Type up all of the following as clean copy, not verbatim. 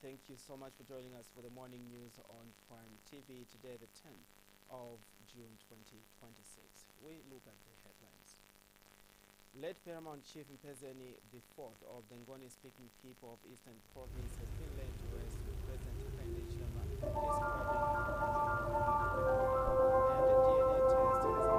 Thank you so much for joining us for the morning news on Prime TV today, the 10th of June 2026. We look at the headlines. Late Paramount Chief Mpezeni IV of the Ngoni-speaking people of Eastern Province has been laid to rest with President Hakainde Hichilema describing and the DNA test has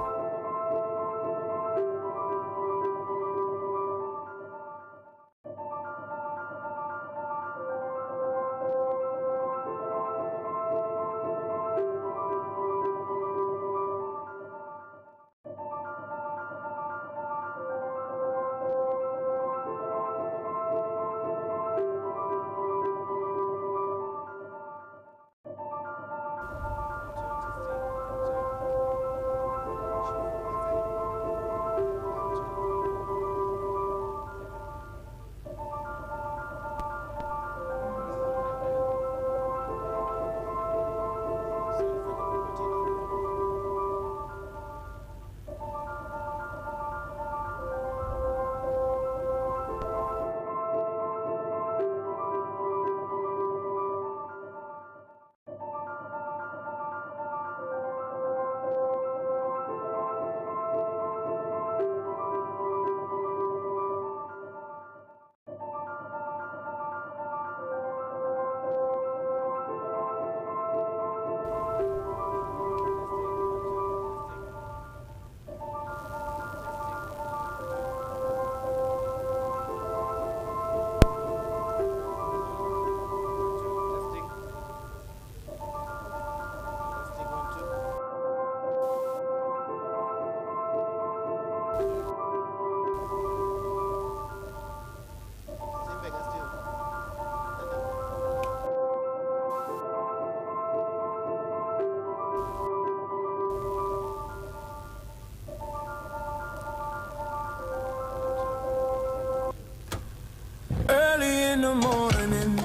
early in the morning,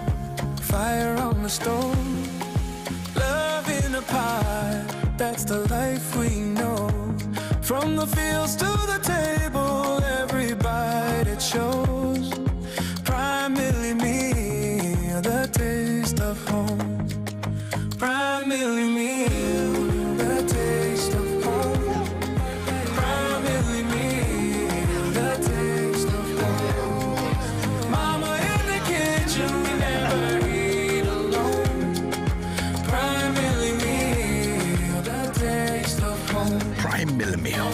fire on the stove, love in a pie, that's the life we know. From the fields to the table, every bite it shows. Primarily me, the taste of home. Primarily me, the taste of home. Primarily me, the taste of home. Mama in the kitchen, we never eat alone. Primarily me, the taste of home. Prime Mill Meal,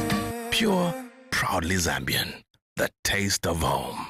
pure, proudly Zambian, the taste of home.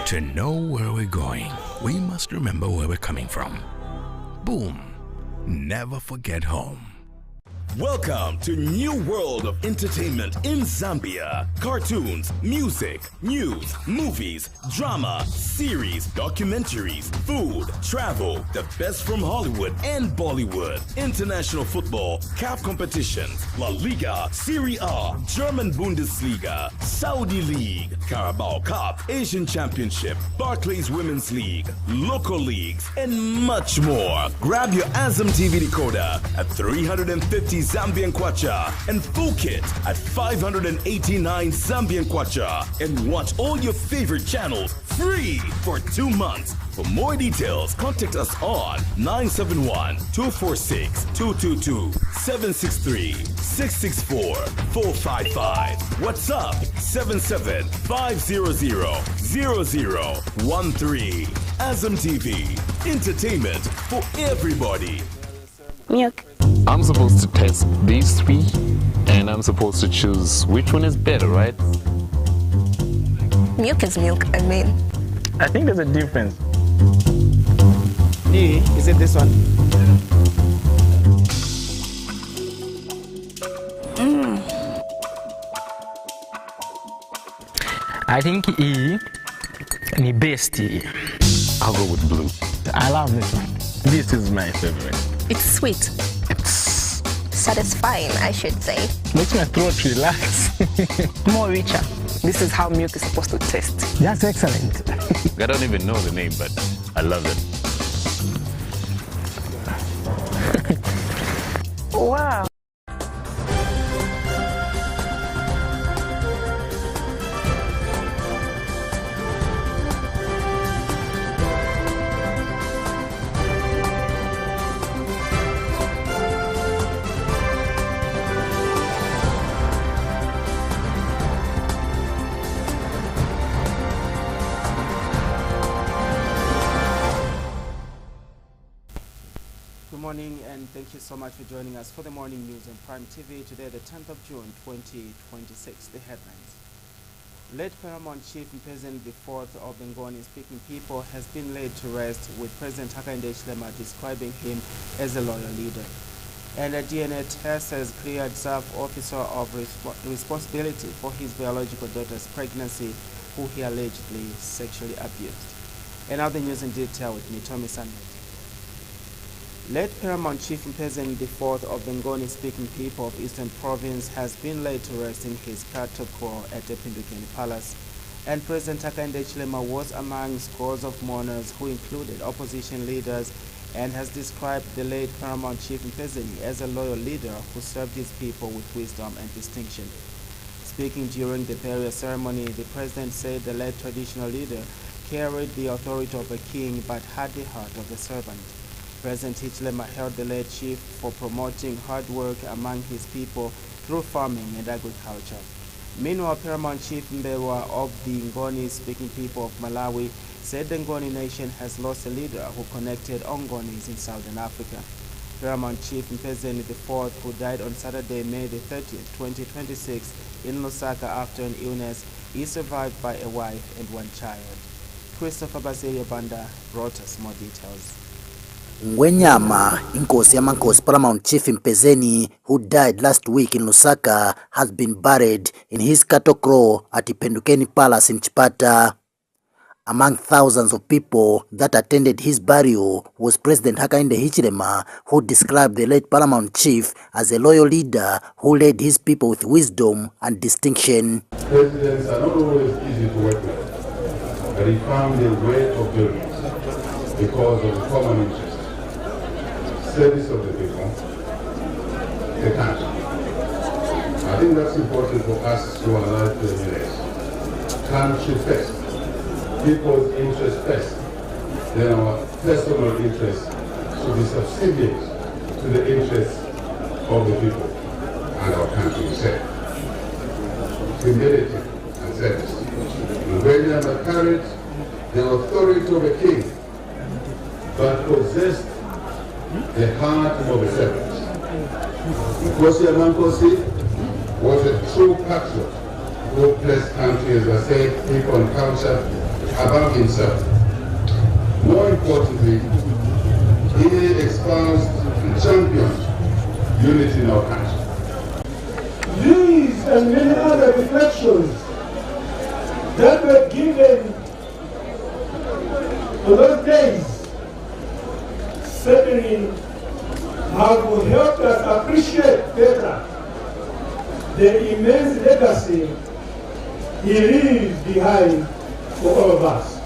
To know where we're going, we must remember where we're coming from. Boom. Never forget home. Welcome to New World of Entertainment in Zambia. Cartoons, music, news, movies, drama, series, documentaries, food, travel, the best from Hollywood and Bollywood, international football, CAF competitions, La Liga, Serie A, German Bundesliga, Saudi League, Carabao Cup, Asian Championship, Barclays Women's League, local leagues, and much more. Grab your Azam TV decoder at 350 Zambian Kwacha and full kit at 589 Zambian Kwacha and watch all your favorite channels free for 2 months. For more details, contact us on 971-246-222, 763-664-455. WhatsApp 77-500-0013. Azam TV, entertainment for everybody. Milk. I'm supposed to test these three, and I'm supposed to choose which one is better, right? Milk is milk, I mean. I think there's a difference. E, is it this one? I think E, ni best E. I'll go with blue. I love this one. This is my favorite. It's sweet. It's Satisfying, I should say. Makes my throat relax. More richer. This is how milk is supposed to taste. That's excellent. I don't even know the name, but I love it. Wow. Good morning and thank you so much for joining us for the morning news on Prime TV. Today, the 10th of June, 2026. The headlines. Late Paramount Chief Mpezeni IV of the Ngoni-speaking people has been laid to rest, with President Hakainde Hichilema describing him as a loyal leader. And a DNA test has cleared SAF officer of responsibility for his biological daughter's pregnancy, who he allegedly sexually abused. And now the news in detail with me, Tommy Sanders. Late Paramount Chief Mpezeni IV of the Ngoni-speaking people of Eastern Province has been laid to rest in his Katokro at the Epindukeni Palace, and President Hakainde Hichilema was among scores of mourners who included opposition leaders, and has described the late Paramount Chief Mpezeni as a loyal leader who served his people with wisdom and distinction. Speaking during the burial ceremony, the president said the late traditional leader carried the authority of a king but had the heart of a servant. President Hichilema held the late chief for promoting hard work among his people through farming and agriculture. Meanwhile, Paramount Chief Mbewa of the Ngoni-speaking people of Malawi said the Ngoni nation has lost a leader who connected all Ngonis in Southern Africa. Paramount Chief Mpezeni IV, who died on Saturday, May the 30th, 2026 in Lusaka after an illness, is survived by a wife and one child. Christopher Baseyo Banda brought us more details. Ngwenyama, inkosi yamankosi Paramount Chief Mpezeni, who died last week in Lusaka, has been buried in his Katokro at Ipendukeni Palace in Chipata. Among thousands of people that attended his burial was President Hakainde Hichilema, who described the late Paramount Chief as a loyal leader who led his people with wisdom and distinction. Presidents are not always easy to work with, but he found a way of doing it because of the common interest. Service of the people, the country. I think that's important for us to allow to emulate. Country first, people's interest first, then our personal interest should be subservient to the interests of the people and our country itself. Humility and service. And when you have carried the authority of a king, but possessed the heart of a servant. Nkosi Yamankosi was a true patriot who placed country, as I said, people and culture above himself. More importantly, he espoused and championed unity in our country. These and many other reflections that were given for those days certainly have helped us appreciate better the immense legacy he leaves behind for all of us.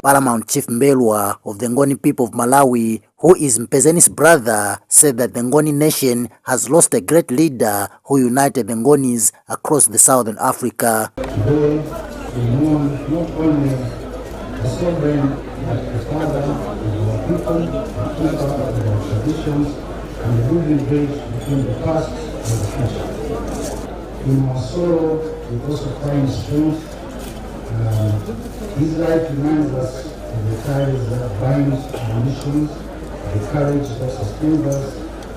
Paramount Chief Mbelwa of the Ngoni people of Malawi, who is Mpezeni's brother, said that the Ngoni nation has lost a great leader who united the Ngonis across the Southern Africa. Today, we mourn not only the sovereign, but the father of our people, the keeper of our traditions, and the building bridge between the past and the future. In our sorrow, we also find strength. His life reminds us of the ties that bind our nations, the courage that sustains us,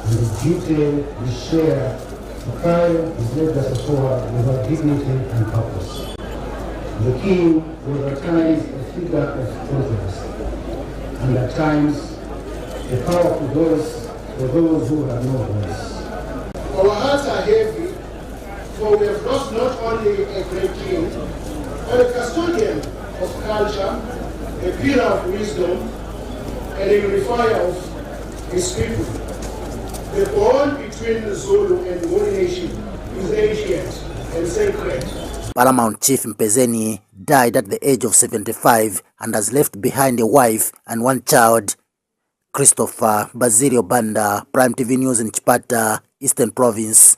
and the duty we share to carry his legacy forward with our dignity and purpose. The king was at times a figure of progress, and at times a powerful voice for those who have no voice. Our hearts are heavy, for we have lost not only a great king, but a custodian of culture, a pillar of wisdom, and a unifier of his people. The bond between the Zulu and the Nguni nation is ancient and sacred. Paramount Chief Mpezeni died at the age of 75 and has left behind a wife and one child. Christopher Basilio Banda, Prime TV News in Chipata, Eastern Province.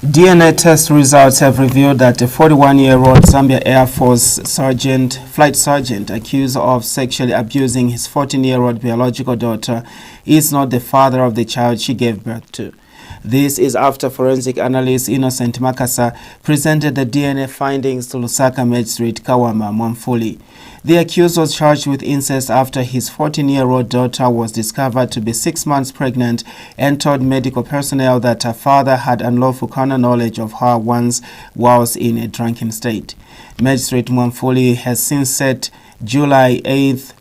DNA test results have revealed that a 41-year-old Zambia Air Force flight sergeant accused of sexually abusing his 14-year-old biological daughter is not the father of the child she gave birth to. This is after forensic analyst Innocent Makasa presented the DNA findings to Lusaka Magistrate Kawama Mwamfuli. The accused was charged with incest after his 14-year-old daughter was discovered to be 6 months pregnant and told medical personnel that her father had unlawful carnal knowledge of her once whilst in a drunken state. Magistrate Mwamfuli has since set July 8th,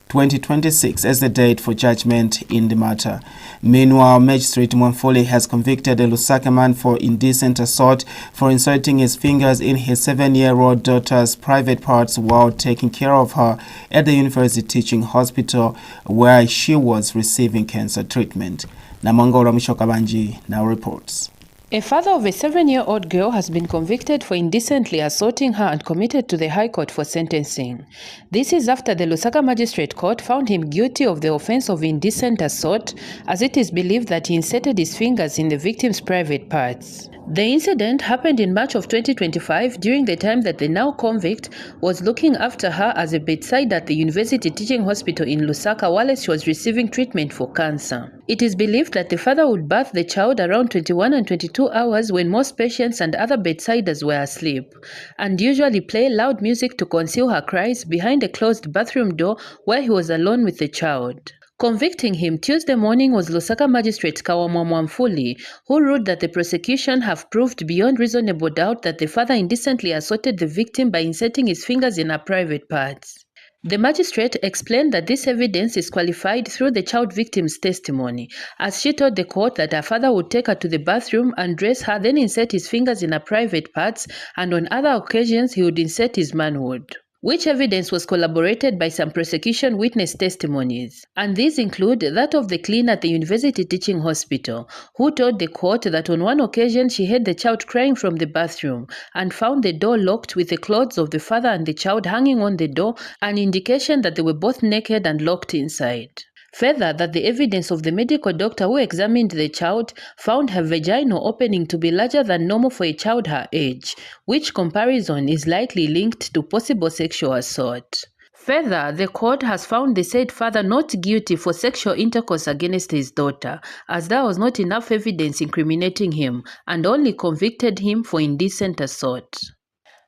2026 as the date for judgment in the matter. Meanwhile, Magistrate Mwamfuli has convicted a Lusaka man for indecent assault for inserting his fingers in his 7-year-old daughter's private parts while taking care of her at the University Teaching Hospital where she was receiving cancer treatment. Namangolo Mishokabanji now reports. A father of a 7-year-old girl has been convicted for indecently assaulting her and committed to the High Court for sentencing. This is after the Lusaka Magistrate Court found him guilty of the offense of indecent assault, as it is believed that he inserted his fingers in the victim's private parts. The incident happened in March of 2025 during the time that the now convict was looking after her as a bedside at the University Teaching Hospital in Lusaka while she was receiving treatment for cancer. It is believed that the father would birth the child around 21 and 22 hours when most patients and other bedsiders were asleep, and usually play loud music to conceal her cries behind a closed bathroom door where he was alone with the child. Convicting him Tuesday morning was Lusaka Magistrate Kawama Mwamfuli, who ruled that the prosecution have proved beyond reasonable doubt that the father indecently assaulted the victim by inserting his fingers in her private parts. The magistrate explained that this evidence is qualified through the child victim's testimony, as she told the court that her father would take her to the bathroom and dress her, then insert his fingers in her private parts, and on other occasions he would insert his manhood. Which evidence was corroborated by some prosecution witness testimonies, and these include that of the cleaner at the University Teaching Hospital, who told the court that on one occasion she heard the child crying from the bathroom and found the door locked with the clothes of the father and the child hanging on the door, an indication that they were both naked and locked inside. Further, that the evidence of the medical doctor who examined the child found her vaginal opening to be larger than normal for a child her age, which comparison is likely linked to possible sexual assault. Further, the court has found the said father not guilty for sexual intercourse against his daughter, as there was not enough evidence incriminating him, and only convicted him for indecent assault.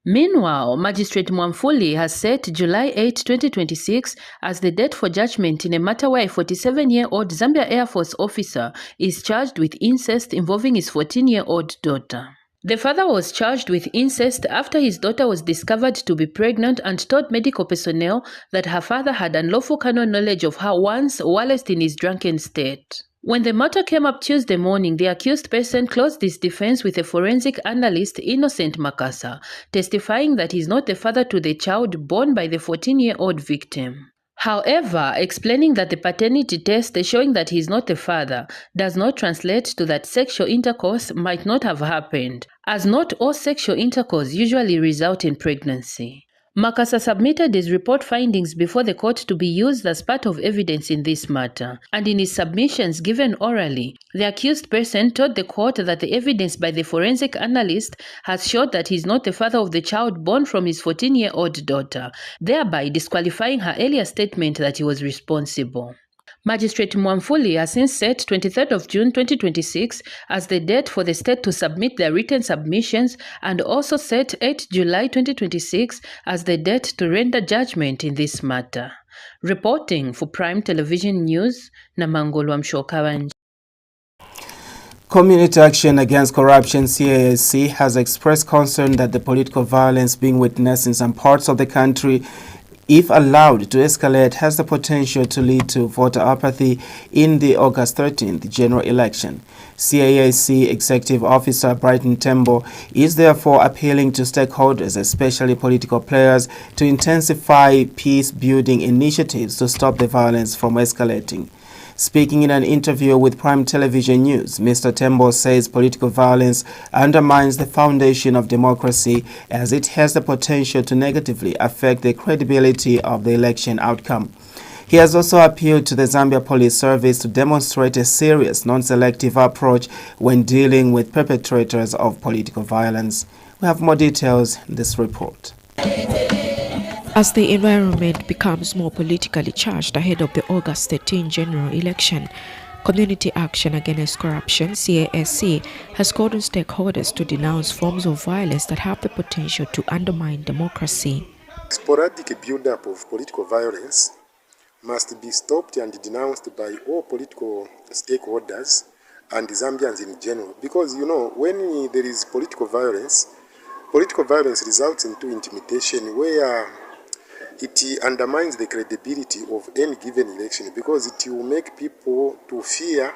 Meanwhile, Magistrate Mwamfuli has set July 8, 2026 as the date for judgment in a matter where a 47-year-old Zambia Air Force officer is charged with incest involving his 14-year-old daughter. The father was charged with incest after his daughter was discovered to be pregnant and told medical personnel that her father had unlawful carnal knowledge of her once whilst in his drunken state. When the matter came up Tuesday morning, the accused person closed his defense with a forensic analyst, Innocent Makasa, testifying that he is not the father to the child born by the 14-year-old victim. However, explaining that the paternity test showing that he is not the father does not translate to that sexual intercourse might not have happened, as not all sexual intercourse usually result in pregnancy. Makasa submitted his report findings before the court to be used as part of evidence in this matter, and in his submissions given orally, the accused person told the court that the evidence by the forensic analyst has showed that he is not the father of the child born from his 14-year-old daughter, thereby disqualifying her earlier statement that he was responsible. Magistrate Mwamfuli has since set 23rd of June 2026 as the date for the state to submit their written submissions, and also set 8 July 2026 as the date to render judgment in this matter. Reporting for Prime Television News, Namangolo Mshokabanji. Community Action Against Corruption CAAC has expressed concern that the political violence being witnessed in some parts of the country, if allowed to escalate, has the potential to lead to voter apathy in the August 13th general election. CAAC Executive Officer Brighton Tembo is therefore appealing to stakeholders, especially political players, to intensify peace-building initiatives to stop the violence from escalating. Speaking in an interview with Prime Television News, Mr. Tembo says political violence undermines the foundation of democracy as it has the potential to negatively affect the credibility of the election outcome. He has also appealed to the Zambia Police Service to demonstrate a serious, non-selective approach when dealing with perpetrators of political violence. We have more details in this report. As the environment becomes more politically charged ahead of the August 13 general election, Community Action Against Corruption, CASC, has called on stakeholders to denounce forms of violence that have the potential to undermine democracy. Sporadic build-up of political violence must be stopped and denounced by all political stakeholders and Zambians in general. Because, when there is political violence results into intimidation where it undermines the credibility of any given election, because it will make people to fear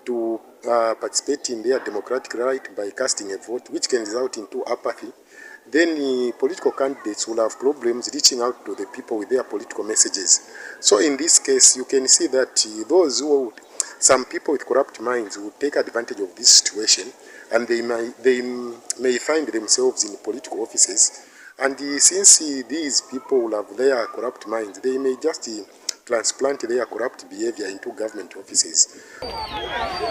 to participate in their democratic right by casting a vote, which can result into apathy. Then the political candidates will have problems reaching out to the people with their political messages. So in this case, you can see that some people with corrupt minds will take advantage of this situation, and they may find themselves in political offices. And since these people will have their corrupt minds, they may just transplant their corrupt behavior into government offices.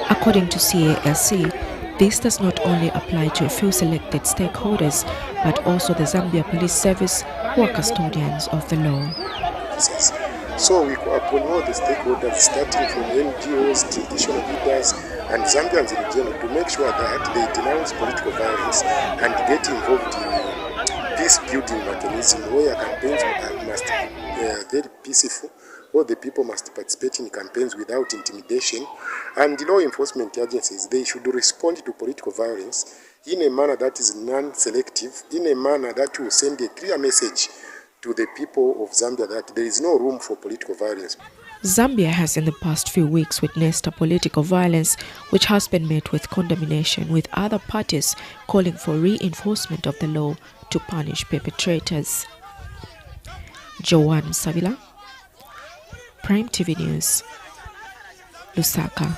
According to CASC, this does not only apply to a few selected stakeholders, but also the Zambia Police Service, who are custodians of the law. So we call upon all the stakeholders, starting from NGOs, traditional leaders, and Zambians in general, to make sure that they denounce political violence and get involved in peace-building mechanism where campaigns must be very peaceful. All the people must participate in campaigns without intimidation, and the law enforcement agencies, they should respond to political violence in a manner that is non-selective, in a manner that will send a clear message to the people of Zambia that there is no room for political violence. Zambia has in the past few weeks witnessed a political violence which has been met with condemnation, with other parties calling for reinforcement of the law to punish perpetrators. Joanne Savila, Prime TV News, Lusaka.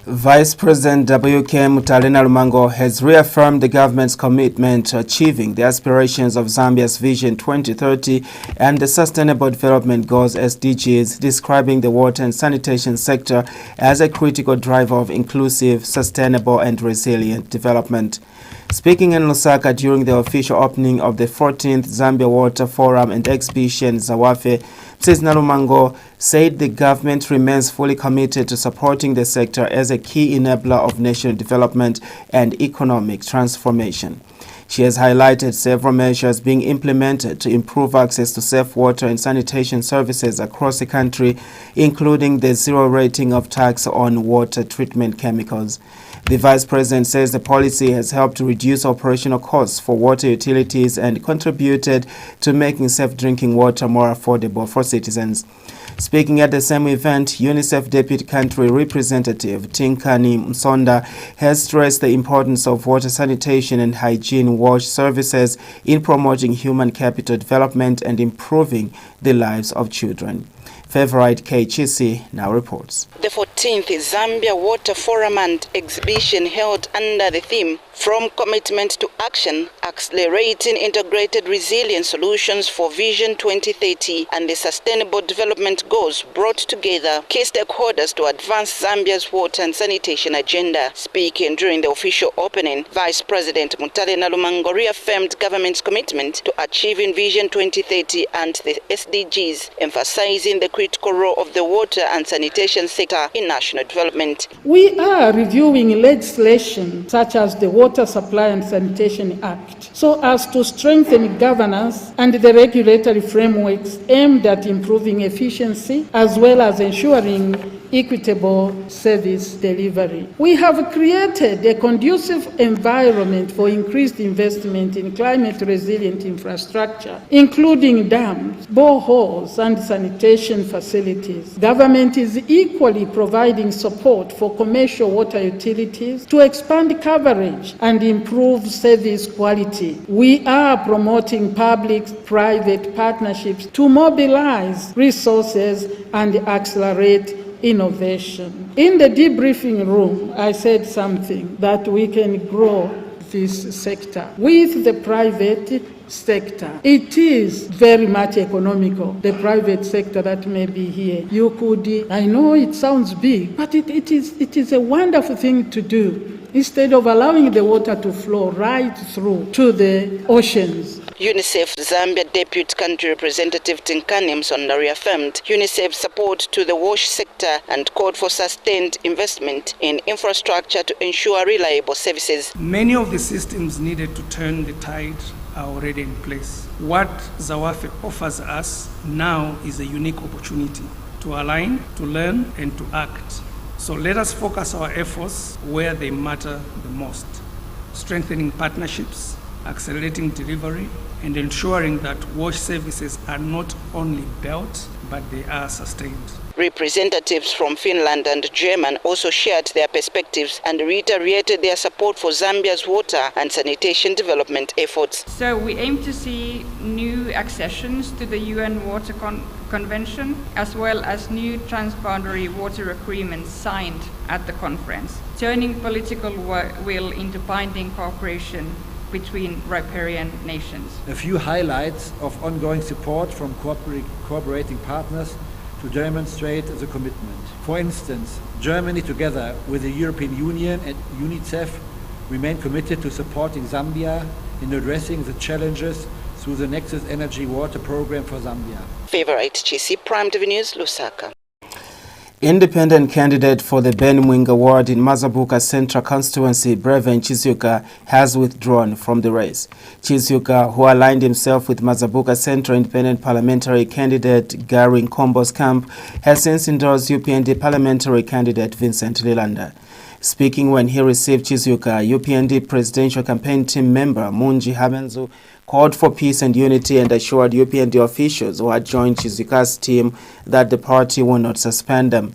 Vice President W.K. Mutalena Lumango has reaffirmed the government's commitment to achieving the aspirations of Zambia's Vision 2030 and the Sustainable Development Goals SDGs, describing the water and sanitation sector as a critical driver of inclusive, sustainable and resilient development. Speaking in Lusaka during the official opening of the 14th Zambia Water Forum and Exhibition Zawafe, Mrs. Nalumango said the government remains fully committed to supporting the sector as a key enabler of national development and economic transformation. She has highlighted several measures being implemented to improve access to safe water and sanitation services across the country, including the zero rating of tax on water treatment chemicals. The Vice President says the policy has helped to reduce operational costs for water utilities and contributed to making safe drinking water more affordable for citizens. Speaking at the same event, UNICEF Deputy Country Representative Tinkani Msonda has stressed the importance of water sanitation and hygiene wash services in promoting human capital development and improving the lives of children. Favorite K. Chisi now reports. The 14th Zambia Water Forum and Exhibition held under the theme From Commitment to Action, Accelerating Integrated Resilient Solutions for Vision 2030 and the Sustainable Development Goals brought together key stakeholders to advance Zambia's water and sanitation agenda. Speaking during the official opening, Vice President Mutalena Lumango reaffirmed government's commitment to achieving Vision 2030 and the SDGs, emphasizing the critical role of the water and sanitation sector in national development. We are reviewing legislation such as the Water Supply and Sanitation Act so as to strengthen governance and the regulatory frameworks aimed at improving efficiency as well as ensuring equitable service delivery. We have created a conducive environment for increased investment in climate-resilient infrastructure, including dams, boreholes, and sanitation facilities. Government is equally providing support for commercial water utilities to expand coverage and improve service quality. We are promoting public-private partnerships to mobilize resources and accelerate innovation. In the debriefing room, I said something that we can grow this sector with the private sector. It is very much economical, the private sector that may be here. You could, I know it sounds big, but it is a wonderful thing to do instead of allowing the water to flow right through to the oceans. UNICEF Zambia Deputy Country Representative Tinkani Msonda reaffirmed UNICEF's support to the WASH sector and called for sustained investment in infrastructure to ensure reliable services. Many of the systems needed to turn the tide are already in place. What Zawafe offers us now is a unique opportunity to align, to learn, and to act. So let us focus our efforts where they matter the most, strengthening partnerships, accelerating delivery, and ensuring that WASH services are not only built, but they are sustained. Representatives from Finland and Germany also shared their perspectives and reiterated their support for Zambia's water and sanitation development efforts. So we aim to see new accessions to the UN Water Convention, as well as new transboundary water agreements signed at the conference, turning political will into binding cooperation between riparian nations. A few highlights of ongoing support from cooperating partners to demonstrate the commitment. For instance, Germany, together with the European Union and UNICEF, remain committed to supporting Zambia in addressing the challenges through the Nexus Energy Water Program for Zambia. Favorite GC Prime TV News, Lusaka. Independent candidate for the Ben Mwinga ward in Mazabuka Central Constituency, Breven Chizuka, has withdrawn from the race. Chizuka, who aligned himself with Mazabuka Central Independent Parliamentary candidate Gary Nkombo's camp, has since endorsed UPND parliamentary candidate Vincent Lilanda. Speaking when he received Chizuka, UPND presidential campaign team member Munji Habenzu called for peace and unity and assured UPND officials who had joined Chizuka's team that the party will not suspend them.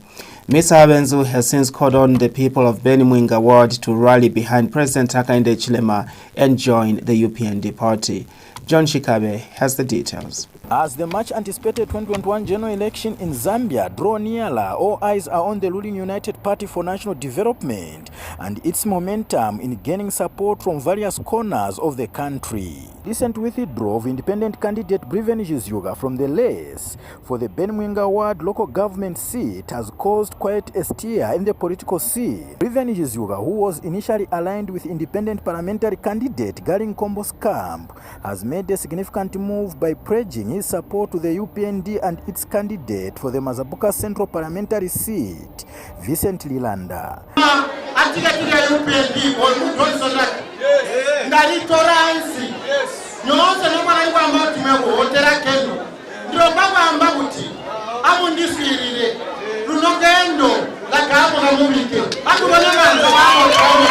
Mr. Habenzu has since called on the people of Ben Mwinga ward to rally behind President Hakainde Hichilema and join the UPND party. John Shikabe has the details. As the much anticipated 2021 general election in Zambia draw nearer, all eyes are on the ruling United Party for National Development and its momentum in gaining support from various corners of the country. Recent withdrawal of independent candidate Breven Chizuka from the race for the Ben Mwinga ward local government seat has caused quite a stir in the political scene. Breven Chizuka, who was initially aligned with independent parliamentary candidate Gary Nkombo's camp, has made a significant move by pledging his support to the UPND and its candidate for the Mazabuka Central Parliamentary seat, Vincent Lilanda.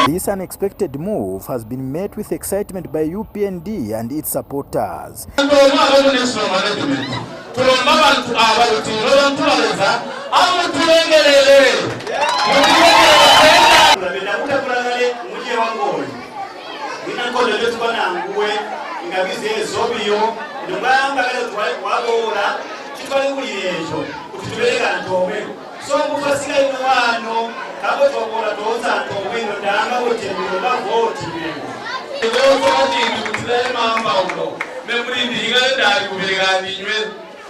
This unexpected move has been met with excitement by UPND and its supporters. So mufasika inwano kabo tokora toza tomwino danga wotembiro bavoti bego leo toti kutile mamba ulo memuri ndiga ndari kubeganinywe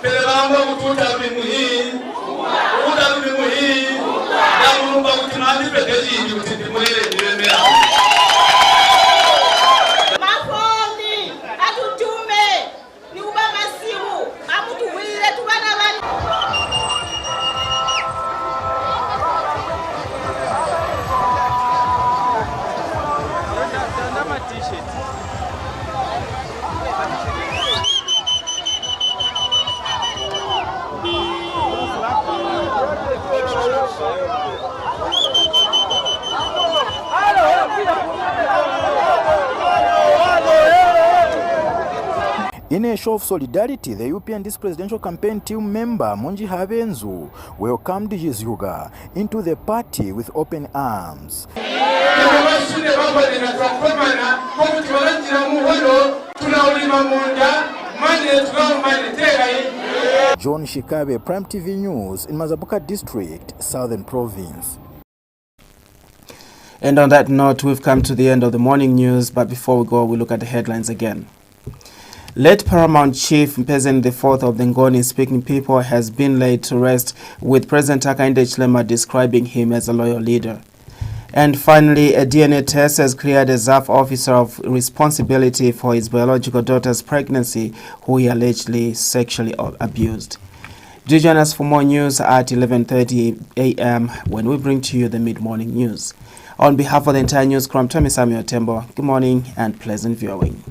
pele bamba kututa bimuhi uta bimuhi ndamumba kuti mandi pedeji ndi kuti ndimurere ndimera mafondi atutume ni uba masimu amutuwire tubana bani. In a show of solidarity, the UPND's presidential campaign team member Munji Habenzu welcomed his Yuga into the party with open arms. John Shikabe, Prime TV News in Mazabuka District, Southern Province. And on that note, we've come to the end of the morning news, but before we go, we look at the headlines again. Late Paramount Chief Mpezeni IV of the Ngoni-speaking people has been laid to rest, with President Hakainde Hichilema describing him as a loyal leader. And finally, a DNA test has cleared a ZAF officer of responsibility for his biological daughter's pregnancy, who he allegedly sexually abused. Do join us for more news at 11:30 a.m. when we bring to you the mid-morning news. On behalf of the entire news crew, I'm Tommy Samuel Tembo. Good morning and pleasant viewing.